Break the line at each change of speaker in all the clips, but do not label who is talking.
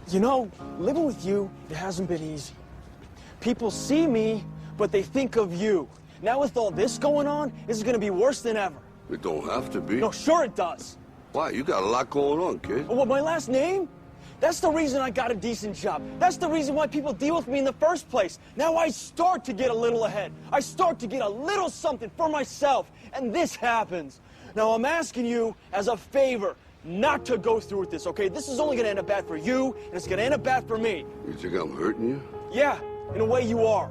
You know, living with you, it hasn't been easy. People see me, but they think of you. Now with all this going on, this is gonna be worse than ever.
It don't have to be.
No, sure it does.
Why? You got a lot going on, kid.
What, my last name? That's the reason I got a decent job. That's the reason why people deal with me in the first place. Now I start to get a little ahead. I start to get a little something for myself, and this happens. Now I'm asking you as a favor not to go through with this, okay? This is only gonna end up bad for you, and it's gonna end up bad for me.
You think I'm hurting you?
Yeah, in a way you are.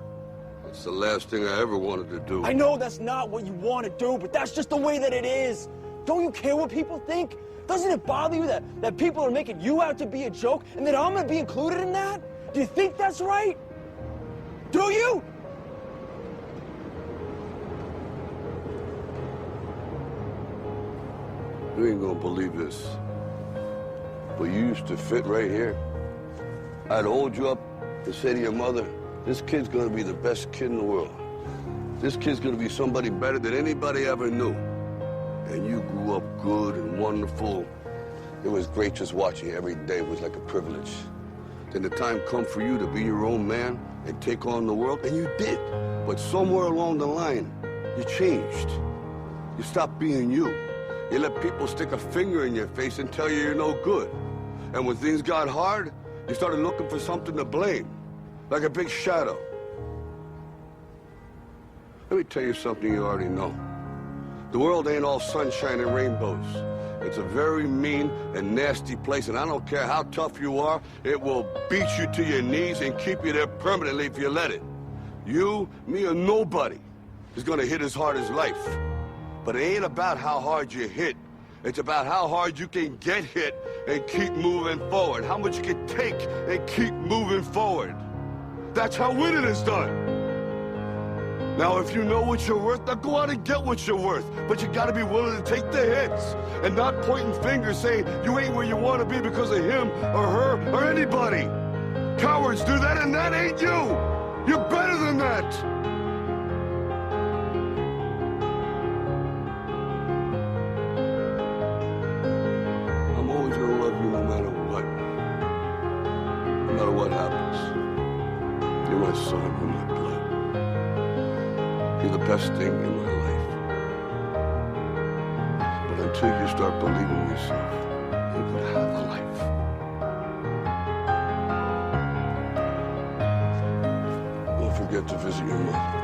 That's the last thing I ever wanted to do.
I know that's not what you want to do, but that's just the way that it is. Don't you care what people think? Doesn't it bother you that people are making you out to be a joke and that I'm gonna be included in that? Do you think that's right? Do you?
You ain't gonna believe this, but you used to fit right here. I'd hold you up and say to your mother, this kid's gonna be the best kid in the world. This kid's gonna be somebody better than anybody ever knew. And you grew up good and wonderful. It was great just watching you every day. It was like a privilege. Then the time come for you to be your own man and take on the world, and you did. But somewhere along the line, you changed. You stopped being you. You let people stick a finger in your face and tell you you're no good. And when things got hard, you started looking for something to blame, like a big shadow. Let me tell you something you already know. The world ain't all sunshine and rainbows. It's a very mean and nasty place, and I don't care how tough you are, it will beat you to your knees and keep you there permanently if you let it. You, me, or nobody is gonna hit as hard as life. But it ain't about how hard you hit. It's about how hard you can get hit and keep moving forward. How much you can take and keep moving forward. That's how winning is done. Now, if you know what you're worth, now go out and get what you're worth. But you gotta be willing to take the hits and not pointing fingers saying you ain't where you want to be because of him or her or anybody. Cowards do that, and that ain't you. You're better than that. I'm always gonna love you no matter what. No matter what happens. You're my son, you're my blood. You're the best thing in my life. But until you start believing in yourself, you're gonna have a life. Don't forget to visit your mother.